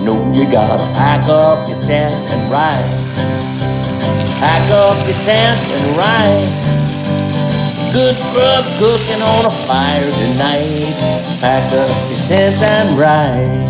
know you gotta pack up your tent and ride. Pack up your tent and ride. Good grub cooking on a fire tonight. Pack up your tent and ride.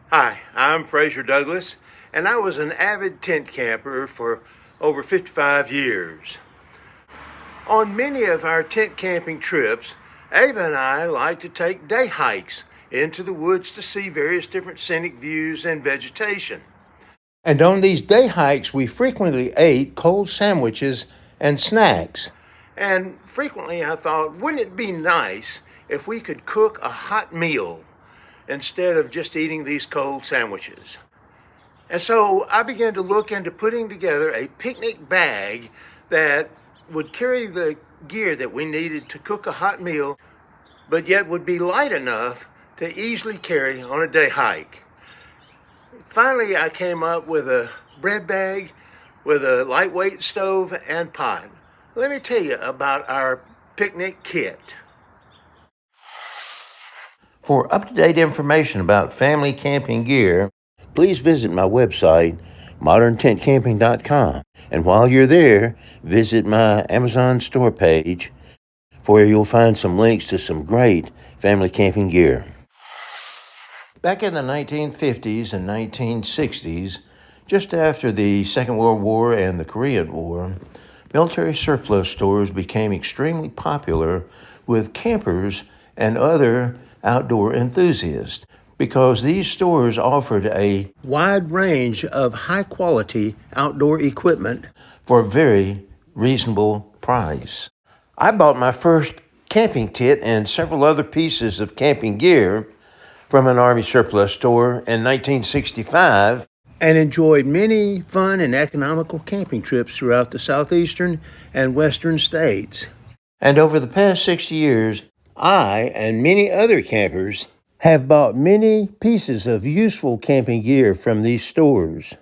Hi, I'm Fraser Douglas, and I was an avid tent camper for over 55 years. On many of our tent camping trips, Ava and I like to take day hikes into the woods to see various different scenic views and vegetation. And on these day hikes, we frequently ate cold sandwiches and snacks. And frequently I thought, wouldn't it be nice if we could cook a hot meal instead of just eating these cold sandwiches? And so I began to look into putting together a picnic bag that would carry the gear that we needed to cook a hot meal, but yet would be light enough to easily carry on a day hike. Finally, I came up with a bread bag with a lightweight stove and pot. Let me tell you about our picnic kit. For up-to-date information about family camping gear, please visit my website, moderntentcamping.com. And while you're there, visit my Amazon store page, where you'll find some links to some great family camping gear. Back in the 1950s and 1960s, just after the Second World War and the Korean War, military surplus stores became extremely popular with campers and other outdoor enthusiasts, because these stores offered a wide range of high-quality outdoor equipment for a very reasonable price. I bought my first camping kit and several other pieces of camping gear from an Army surplus store in 1965 and enjoyed many fun and economical camping trips throughout the southeastern and western states. And over the past 60 years, I and many other campers have bought many pieces of useful camping gear from these stores.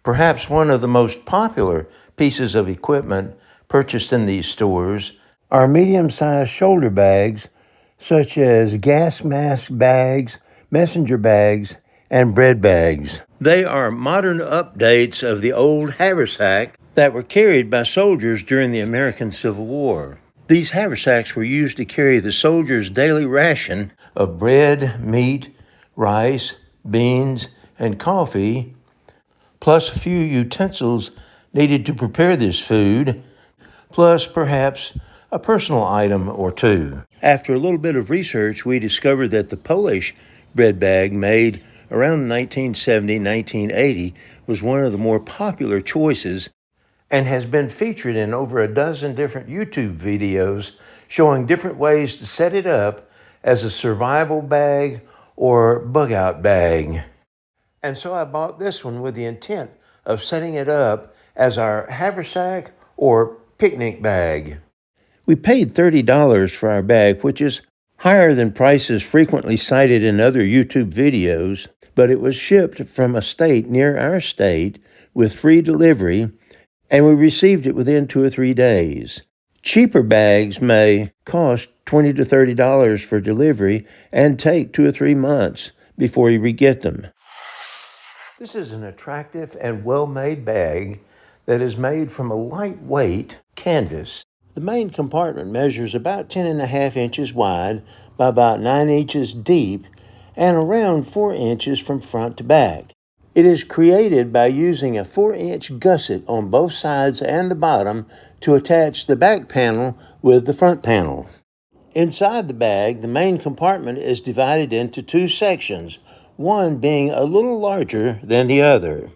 Perhaps one of the most popular pieces of equipment purchased in these stores are medium-sized shoulder bags, such as gas mask bags, messenger bags, and bread bags. They are modern updates of the old haversack that were carried by soldiers during the American Civil War. These haversacks were used to carry the soldiers' daily ration of bread, meat, rice, beans, and coffee, plus a few utensils needed to prepare this food, plus perhaps a personal item or two. After a little bit of research, we discovered that the Polish bread bag made around 1970-1980 was one of the more popular choices and has been featured in over a dozen different YouTube videos showing different ways to set it up as a survival bag or bug-out bag. And so I bought this one with the intent of setting it up as our haversack or picnic bag. We paid $30 for our bag, which is higher than prices frequently cited in other YouTube videos, but it was shipped from a state near our state with free delivery, and we received it within 2 or 3 days. Cheaper bags may cost $20 to $30 for delivery and take 2 or 3 months before you get them. This is an attractive and well-made bag that is made from a lightweight canvas. The main compartment measures about 10.5 inches wide by about 9 inches deep and around 4 inches from front to back. It is created by using a 4-inch gusset on both sides and the bottom to attach the back panel with the front panel. Inside the bag, the main compartment is divided into 2 sections, one being a little larger than the other.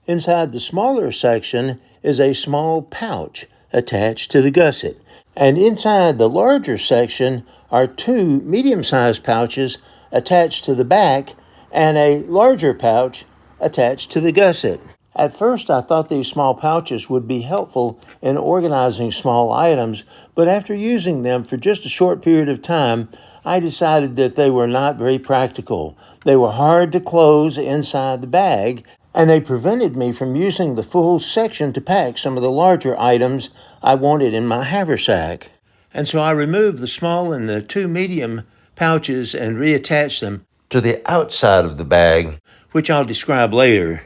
Inside the smaller section is a small pouch attached to the gusset, and inside the larger section are 2 medium-sized pouches attached to the back and a larger pouch attached to the gusset. At first, I thought these small pouches would be helpful in organizing small items, but after using them for just a short period of time, I decided that they were not very practical. They were hard to close inside the bag, and they prevented me from using the full section to pack some of the larger items I wanted in my haversack. And so I removed the small and the two medium pouches and reattached them to the outside of the bag, which I'll describe later.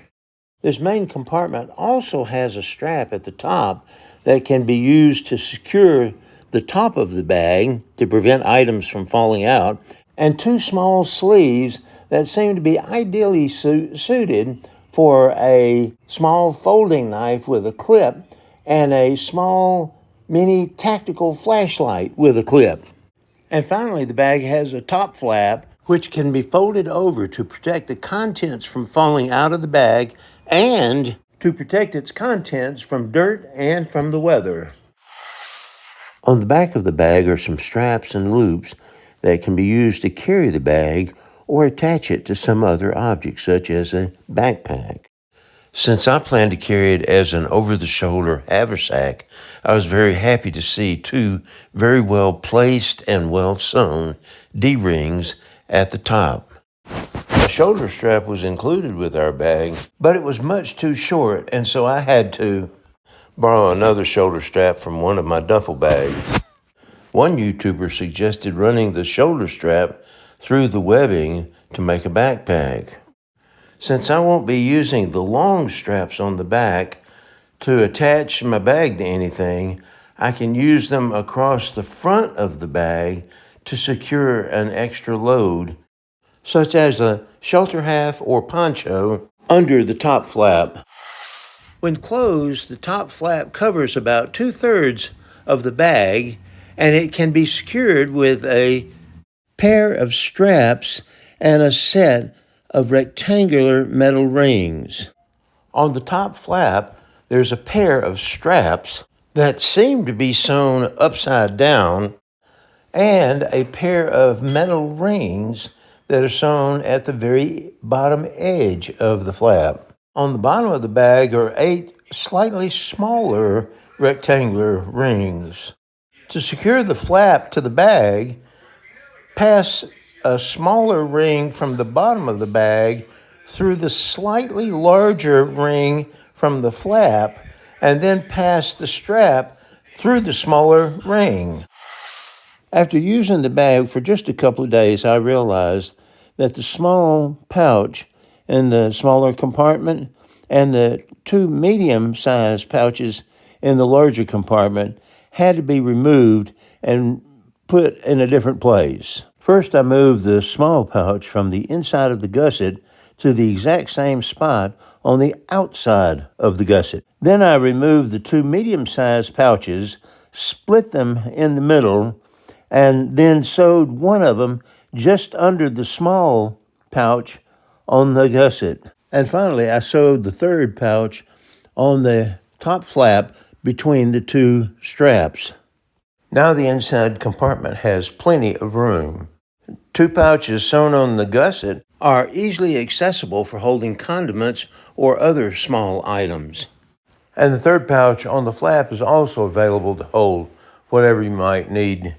This main compartment also has a strap at the top that can be used to secure the top of the bag to prevent items from falling out, and two small sleeves that seem to be ideally suited for a small folding knife with a clip and a small mini tactical flashlight with a clip. And finally, the bag has a top flap which can be folded over to protect the contents from falling out of the bag and to protect its contents from dirt and from the weather. On the back of the bag are some straps and loops that can be used to carry the bag or attach it to some other object, such as a backpack. Since I plan to carry it as an over-the-shoulder haversack, I was very happy to see two very well placed and well sewn D-rings at the top. A shoulder strap was included with our bag, but it was much too short, and so I had to borrow another shoulder strap from one of my duffel bags. One YouTuber suggested running the shoulder strap through the webbing to make a backpack. Since I won't be using the long straps on the back to attach my bag to anything, I can use them across the front of the bag to secure an extra load, such as a shelter half or poncho under the top flap. When closed, the top flap covers about 2/3 of the bag, and it can be secured with a pair of straps and a set of rectangular metal rings. On the top flap, there's a pair of straps that seem to be sewn upside down and a pair of metal rings that are sewn at the very bottom edge of the flap. On the bottom of the bag are 8 slightly smaller rectangular rings. To secure the flap to the bag, pass a smaller ring from the bottom of the bag through the slightly larger ring from the flap, and then pass the strap through the smaller ring. After using the bag for just a couple of days, I realized that the small pouch in the smaller compartment and the two medium-sized pouches in the larger compartment had to be removed and put in a different place. First, I moved the small pouch from the inside of the gusset to the exact same spot on the outside of the gusset. Then I removed the two medium-sized pouches, split them in the middle, and then sewed one of them just under the small pouch on the gusset. And finally, I sewed the third pouch on the top flap between the two straps. Now the inside compartment has plenty of room. Two pouches sewn on the gusset are easily accessible for holding condiments or other small items. And the third pouch on the flap is also available to hold whatever you might need.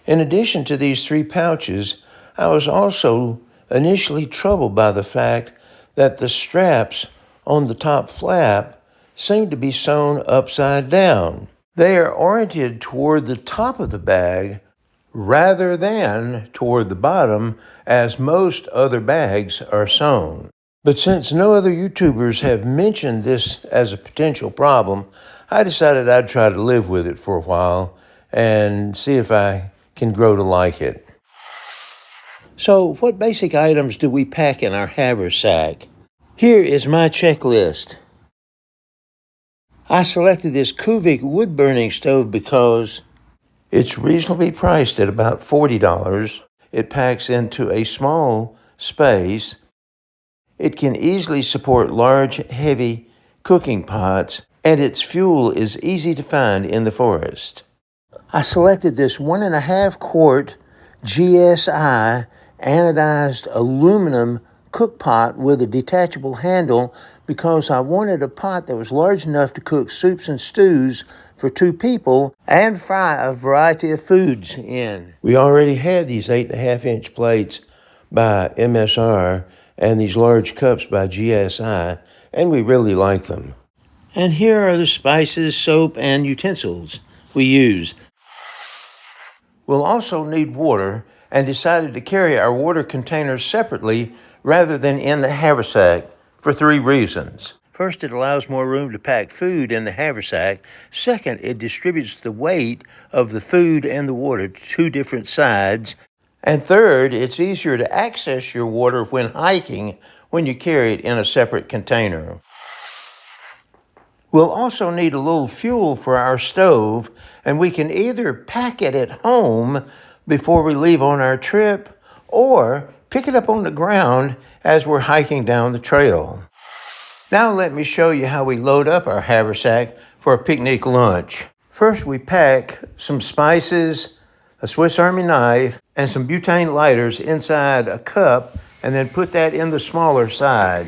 In addition to these 3 pouches, I was also initially troubled by the fact that the straps on the top flap seemed to be sewn upside down. They are oriented toward the top of the bag rather than toward the bottom, as most other bags are sewn. But since no other YouTubers have mentioned this as a potential problem, I decided I'd try to live with it for a while and see if I can grow to like it. So, what basic items do we pack in our haversack? Here is my checklist. I selected this Kuvik wood-burning stove because it's reasonably priced at about $40. It packs into a small space. It can easily support large, heavy cooking pots, and its fuel is easy to find in the forest. I selected this 1.5 quart GSI anodized aluminum cook pot with a detachable handle because I wanted a pot that was large enough to cook soups and stews for 2 people and fry a variety of foods in. We already had these 8.5-inch plates by MSR and these large cups by GSI, and we really like them. And here are the spices, soap, and utensils we use. We'll also need water and decided to carry our water containers separately rather than in the haversack for 3 reasons. First, it allows more room to pack food in the haversack. Second, it distributes the weight of the food and the water to 2 different sides. And third, it's easier to access your water when hiking when you carry it in a separate container. We'll also need a little fuel for our stove, and we can either pack it at home before we leave on our trip or pick it up on the ground as we're hiking down the trail. Now let me show you how we load up our haversack for a picnic lunch. First, we pack some spices, a Swiss Army knife, and some butane lighters inside a cup, and then put that in the smaller side.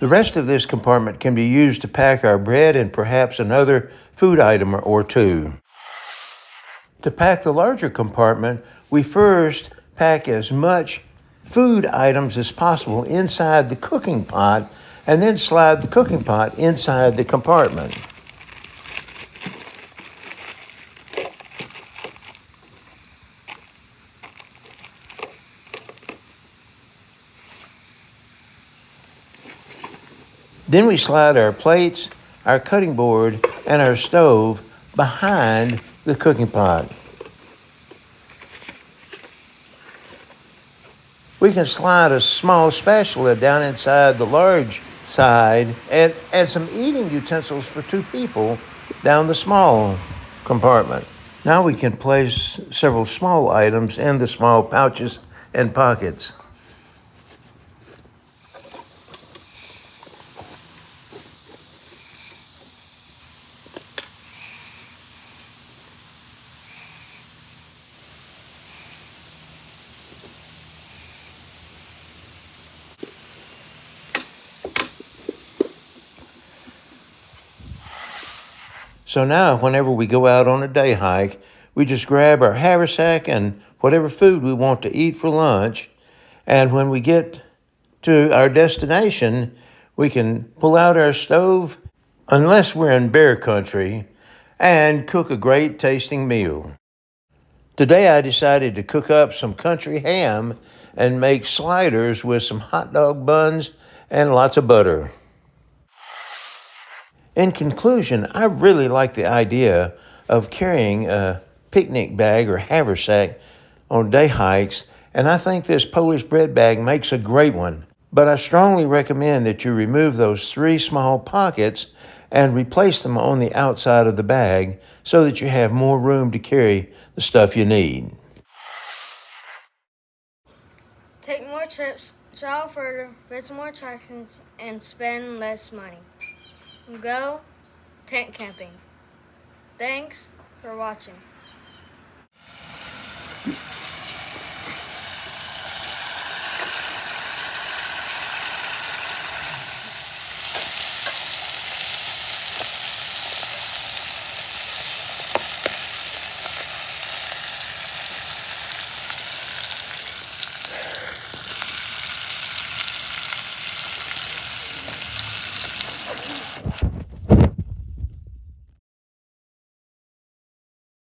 The rest of this compartment can be used to pack our bread and perhaps another food item or 2. To pack the larger compartment, we first pack as much food items as possible inside the cooking pot and then slide the cooking pot inside the compartment. Then we slide our plates, our cutting board, and our stove behind the cooking pot. We can slide a small spatula down inside the large side and some eating utensils for 2 people down the small compartment. Now we can place several small items in the small pouches and pockets. So now, whenever we go out on a day hike, we just grab our haversack and whatever food we want to eat for lunch. And when we get to our destination, we can pull out our stove, unless we're in bear country, and cook a great tasting meal. Today I decided to cook up some country ham and make sliders with some hot dog buns and lots of butter. In conclusion, I really like the idea of carrying a picnic bag or haversack on day hikes, and I think this Polish bread bag makes a great one. But I strongly recommend that you remove those 3 small pockets and replace them on the outside of the bag so that you have more room to carry the stuff you need. Take more trips, travel further, visit more attractions, and spend less money. Go tent camping. Thanks for watching.